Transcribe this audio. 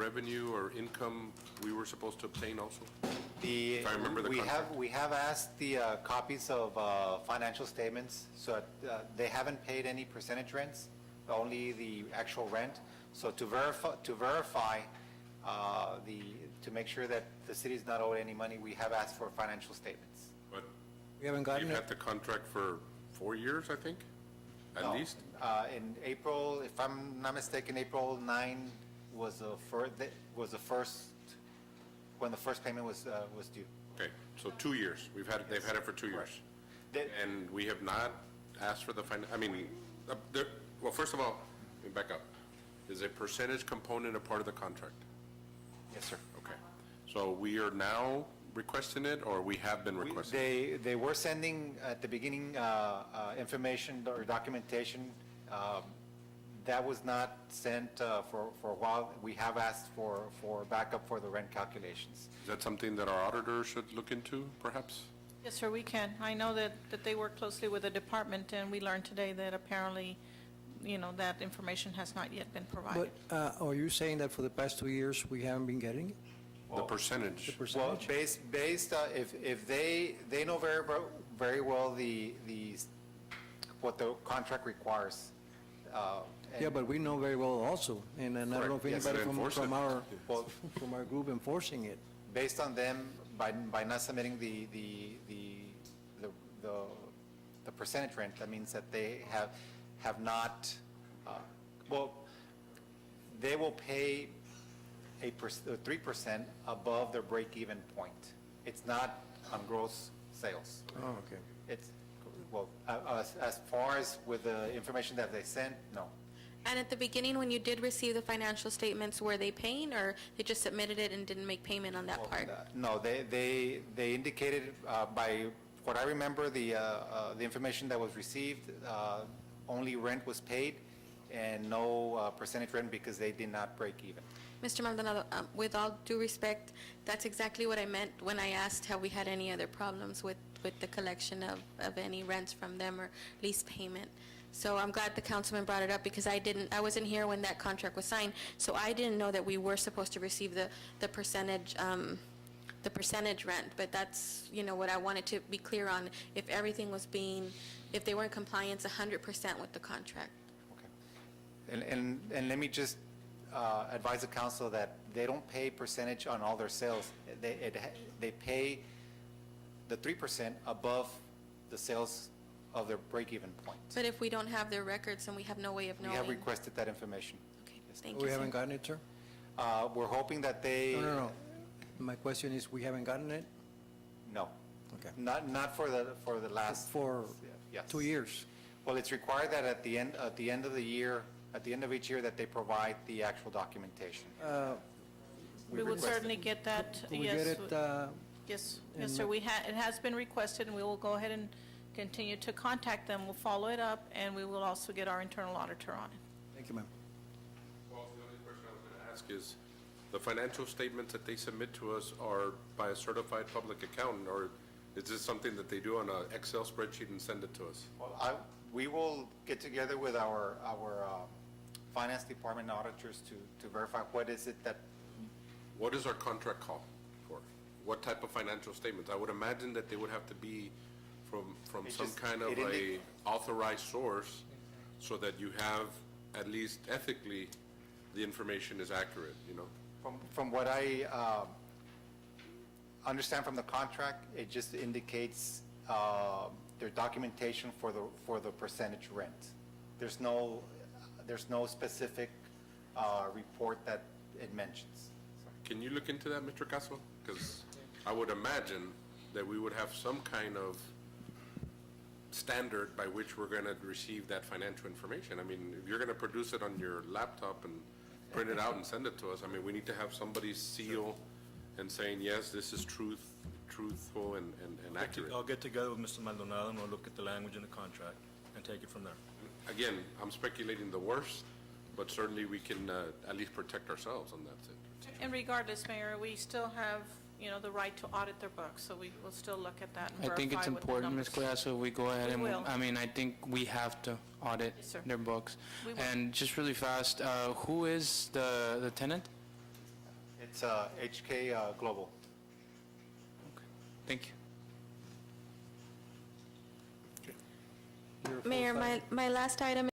revenue or income we were supposed to obtain also? If I remember the contract. We have asked the copies of financial statements, so they haven't paid any percentage rents, only the actual rent. So to verify to make sure that the city is not owed any money, we have asked for financial statements. But We haven't gotten you've it. had the contract for 4 years, I think, at No. least? In April, if I'm not mistaken, April 9 was the first, when the first payment was due. Okay, so 2 years. They've had it for 2 years. That- And we have not asked for the, well, first of all, let me back up. Is a percentage component a part of the contract? Yes, sir. Okay. So we are now requesting it, or we have been requesting it? They were sending at the beginning information or documentation. That was not sent for a while. We have asked for backup for the rent calculations. Is that something that our auditor should look into, perhaps? Yes, sir, we can. I know that they work closely with the department, and we learned today that apparently, that information has not yet been provided. But are you saying that for the past 2 years, we haven't been getting it? The percentage? The Well, percentage? based, if they know very well what the contract requires. Yeah, but we know very well also, and I don't know if Correct, yes. anybody Enforce from it. our, Well, from our group enforcing it. based on them, by not submitting the percentage rent, that means that they have not, well, they will pay 3% above their break-even point. It's not on gross sales. Oh, okay. It's, well, as far as with the information that they sent, no. And at the beginning, when you did receive the financial statements, were they paying, or they just submitted it and didn't make payment on that part? No, they indicated, by what I remember, the information that was received, only rent was paid and no percentage rent because they did not break even. Mr. Maldonado, with all due respect, that's exactly what I meant when I asked have we had any other problems with the collection of any rents from them or lease payment. So I'm glad the councilman brought it up because I wasn't here when that contract was signed, so I didn't know that we were supposed to receive the percentage rent, but that's, what I wanted to be clear on, if everything was if they were in compliance 100% with the contract. Okay. And let me just advise the council that they don't pay percentage on all their sales. They pay the 3% above the sales of their break-even point. But if we don't have their records, then we have no way of We knowing. have requested that information. Okay, thank you, We sir. haven't gotten it, sir? We're hoping that they... No. My question is, we haven't gotten it? No. Okay. Not for the last... For Yes. 2 years? Well, it's required that at the end of the year, at the end of each year, that they provide the actual documentation. We would requested. certainly get that, Could we get yes. it, Yes, in yes, sir, the- it has been requested, and we will go ahead and continue to contact them. We'll follow it up, and we will also get our internal auditor on it. thank you, ma'am. Well, the only question I was going to ask is, the financial statements that they submit to us are by a certified public accountant, or is this something that they do on an Excel spreadsheet and send it to us? Well, we will get together with our finance department auditors to verify what is it that, What is our contract call for? What type of financial statements? I would imagine that they would have to be from It some just- kind of it a authorized source, so that you have, at least ethically, the information is accurate, from what I understand from the contract, it just indicates their documentation for the percentage rent. There's no specific report that it mentions. Can you look into that, Mr. Castro? Because I would imagine that we would have some kind of standard by which we're going to receive that financial information. I mean, if you're going to produce it on your laptop and print it out and send it to us, I mean, we need to have somebody's seal and saying, yes, this is truthful and accurate. I'll get together with Mr. Maldonado and we'll look at the language in the contract and take it from there. Again, I'm speculating the worst, but certainly we can at least protect ourselves on that. And regardless, Mayor, we still have, the right to audit their books, so we will still look at that and I think it's verify what the important, Ms. numbers- Colasso, we go ahead We and, will. I think we have to audit Yes, sir. their books. We will. And just really fast, who is the tenant? It's HK Global. Thank you. Your Mayor, full-time- my last item